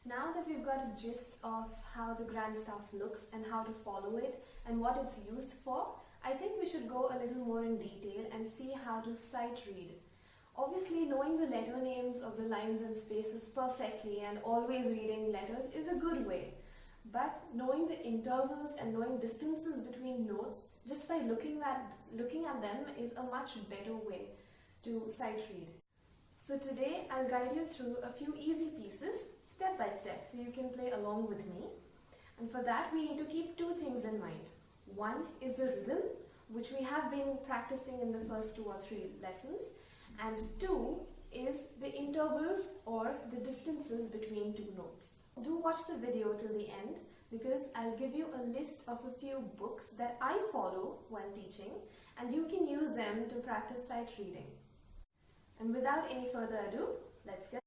Now that we've got a gist of how the grand staff looks and how to follow it and what it's used for, I think we should go a little more in detail and see how to sight read. Obviously, knowing the letter names of the lines and spaces perfectly and always reading letters is a good way. But knowing the intervals and knowing distances between notes just by looking at them is a much better way to sight read. So today I'll guide you through a few easy pieces step by step so you can play along with me. And for that we need to keep two things in mind. One is the rhythm, which we have been practicing in the first 2 or 3 lessons, and two is the intervals or the distances between two notes. Do watch the video till the end because I'll give you a list of a few books that I follow while teaching and you can use them to practice sight reading. And without any further ado, let's get.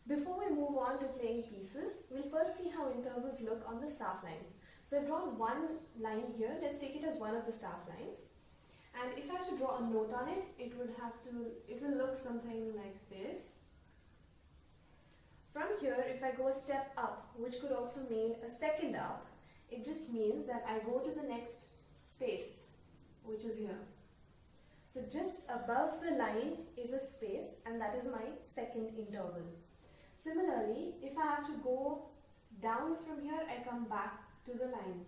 Before we move on to playing pieces, we'll first see how intervals look on the staff lines. So I've drawn one line here. Let's take it as one of the staff lines. And if I have to draw a note on it, it will look something like this. From here, if I go a step up, which could also mean a second up, it just means that I go to the next space, which is here. So just above the line is a space and that is my second interval. Similarly, if I have to go down from here, I come back to the line,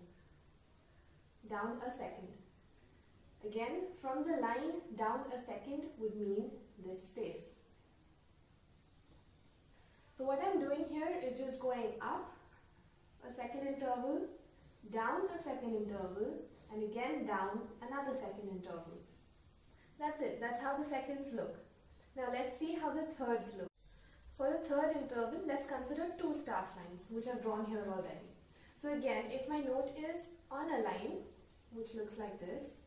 down a second. Again, from the line down a second would mean this space. So what I'm doing here is just going up a second interval, down a second interval, and again down another second interval. That's it. That's how the seconds look. Now let's see how the thirds look. For the third interval, let's consider two staff lines, which I've drawn here already. So again, if my note is on a line, which looks like this,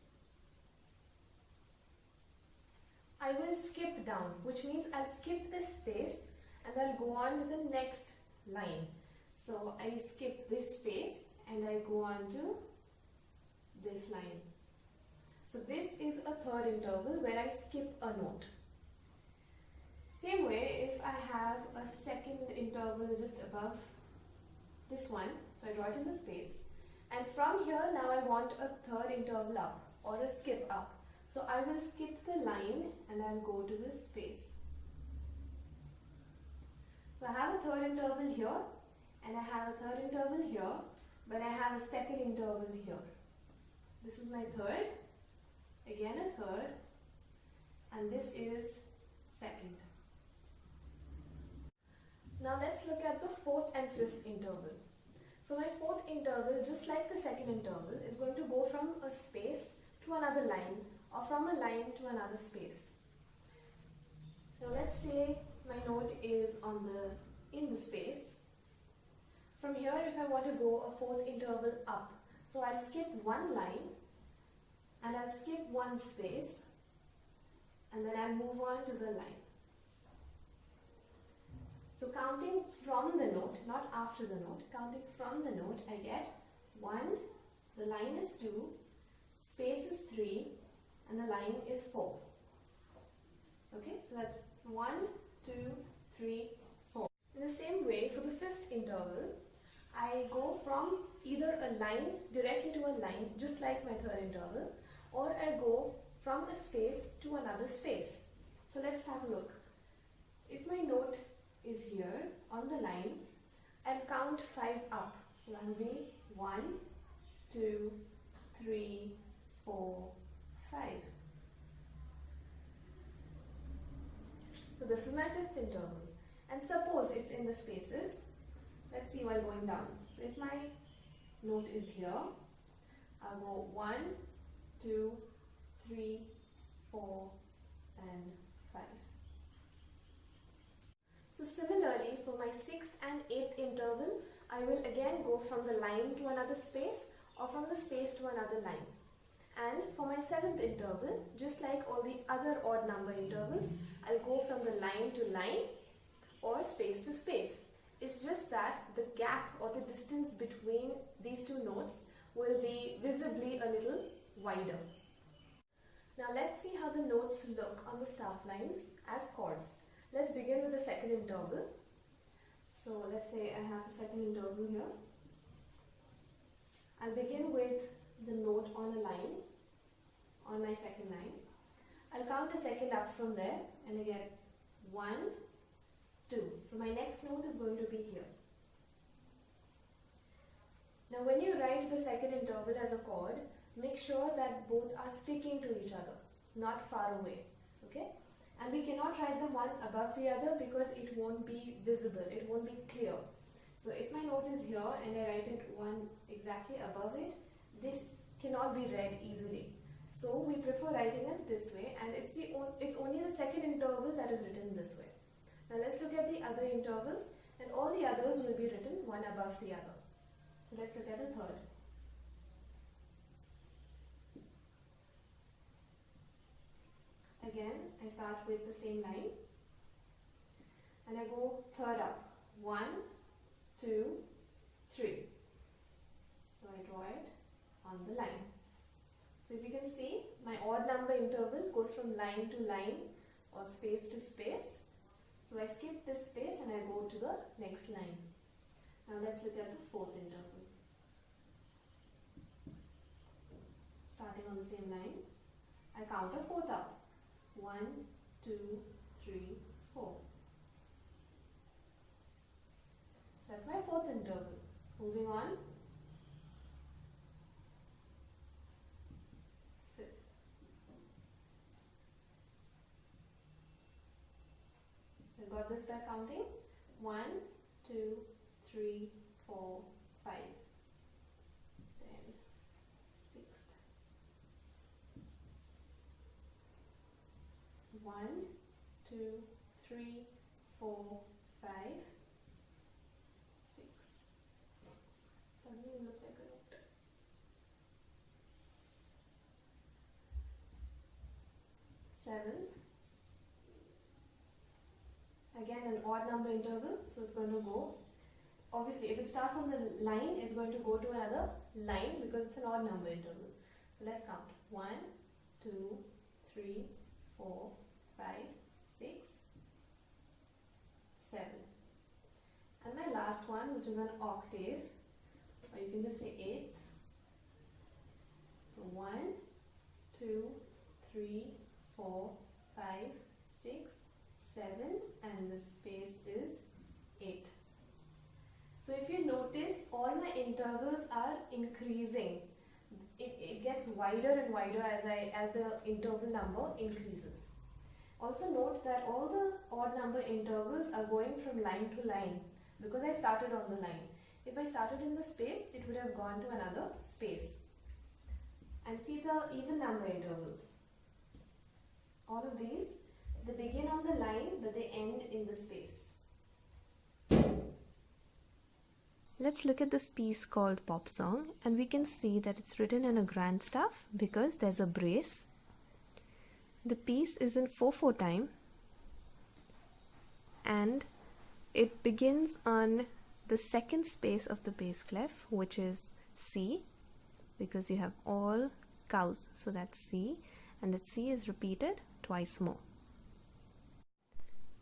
I will skip down, which means I'll skip this space and I'll go on to the next line. So I skip this space and I go on to this line. So this is a third interval where I skip a note. Same way, if I have a second interval just above this one, so I draw it in the space, and from here now I want a third interval up or a skip up. So I will skip the line and I'll go to this space. So I have a third interval here and I have a third interval here, but I have a second interval here. This is my third, again a third, and this is second. Now let's look at the fourth and fifth interval. So my fourth interval, just like the second interval, is going to go from a space to another line or from a line to another space. Now let's say my note is in the space. From here, if I want to go a fourth interval up, so I'll skip one line and I'll skip one space and then I'll move on to the line. So counting from the note, not after the note, counting from the note, I get 1, the line is 2, space is 3, and the line is 4. Okay, so that's 1, 2, 3, 4. In the same way, for the fifth interval, I go from either a line directly to a line, just like my third interval, or I go from a space to another space. So let's have a look. If my note is here on the line, I'll count 5 up. So that will be 1, 2, 3, 4, 5. So this is my fifth interval. And suppose it's in the spaces. Let's see while going down. So if my note is here, I'll go 1, 2, 3, 4, and 5. So similarly, for my sixth and eighth interval, I will again go from the line to another space or from the space to another line. And for my seventh interval, just like all the other odd number intervals, I'll go from the line to line or space to space. It's just that the gap or the distance between these two notes will be visibly a little wider. Now let's see how the notes look on the staff lines as chords. Let's begin with the second interval. So let's say I have the second interval here. I'll begin with the note on a line, on my second line. I'll count a second up from there and I get 1, 2. So my next note is going to be here. Now when you write the second interval as a chord, make sure that both are sticking to each other, not far away. Okay? And we cannot write them one above the other because it won't be visible, it won't be clear. So if my note is here and I write it one exactly above it, this cannot be read easily. So we prefer writing it this way, and it's only the second interval that is written this way. Now let's look at the other intervals, and all the others will be written one above the other. So let's look at the third. Again, I start with the same line and I go third up. 1, 2, 3. So I draw it on the line. So if you can see, my odd number interval goes from line to line or space to space. So I skip this space and I go to the next line. Now let's look at the fourth interval. Starting on the same line, I count a fourth up. 1, 2, 3, 4. That's my fourth interval. Moving on. Fifth. So I got this by counting. 1, 2, 3, 4, 5. Then sixth. 1, 2, 3, 4, 5, 6. Doesn't even look like a note. 7th. Again an odd number interval, so it's going to go. Obviously, if it starts on the line, it's going to go to another line because it's an odd number interval. So let's count. 1, 2, 3, 4, 5, 6, 7. And my last one, which is an octave, or you can just say eighth. So 1, 2, 3, 4, 5, 6, 7, and the space is 8. So if you notice, all my intervals are increasing. It gets wider and wider as the interval number increases. Also note that all the odd number intervals are going from line to line because I started on the line. If I started in the space, it would have gone to another space. And see the even number intervals. All of these, they begin on the line but they end in the space. Let's look at this piece called Pop Song, and we can see that it's written in a grand staff because there's a brace. The piece is in 4/4 time and it begins on the second space of the bass clef, which is C, because you have all cows, so that's C, and that C is repeated twice more.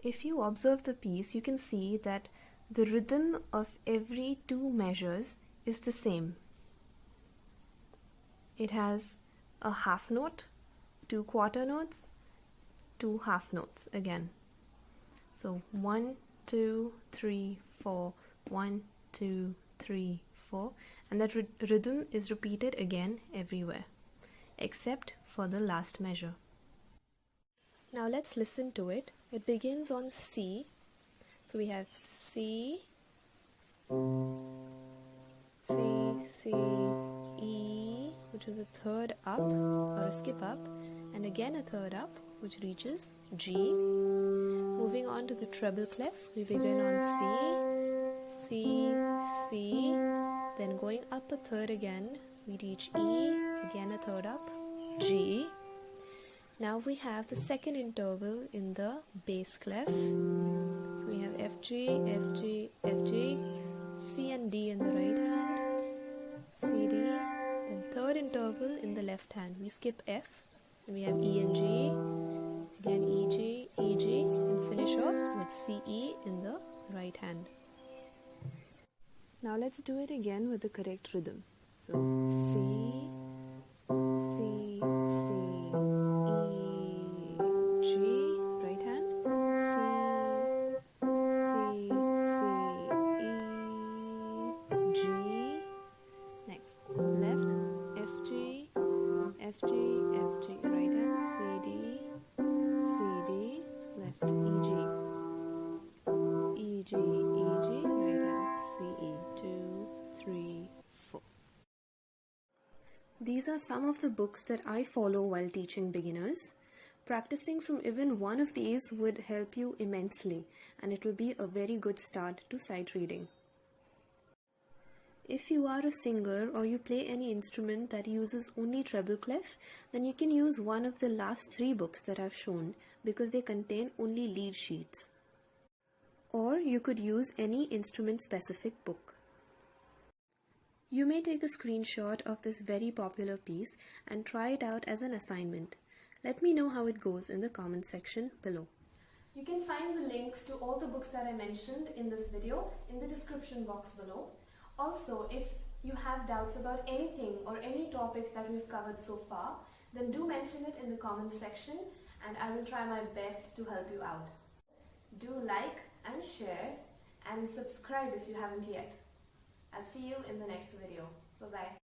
If you observe the piece, you can see that the rhythm of every 2 measures is the same. It has a half note, 2 quarter notes, 2 half notes again. So 1, 2, 3, 4, 1, 2, 3, 4, and that rhythm is repeated again everywhere, except for the last measure. Now let's listen to it. It begins on C. So we have C, C, E, which is a third up or a skip up, and again a third up, which reaches G. Moving on to the treble clef, we begin on C, C, then going up a third again, we reach E, again a third up, G. Now we have the second interval in the bass clef. So we have F, G, F, G, F, G, C and D in the right hand, C, D, then third interval in the left hand. We skip F, and we have E and G, again E, G, E, G, and finish off with C, E in the right hand. Now let's do it again with the correct rhythm. So C, C, C, E, G, right hand, C, C, C, E, G, next, left, F, G, F, G, F, G, right hand, C, D, C, D, left, E, G, E, G, E, G, right hand, C, E, 2, 3, 4. These are some of the books that I follow while teaching beginners. Practicing from even one of these would help you immensely, and it will be a very good start to sight reading. If you are a singer or you play any instrument that uses only treble clef, then you can use one of the last 3 books that I've shown because they contain only lead sheets. Or you could use any instrument-specific book. You may take a screenshot of this very popular piece and try it out as an assignment. Let me know how it goes in the comment section below. You can find the links to all the books that I mentioned in this video in the description box below. Also, if you have doubts about anything or any topic that we've covered so far, then do mention it in the comments section and I will try my best to help you out. Do like and share and subscribe if you haven't yet. I'll see you in the next video. Bye-bye.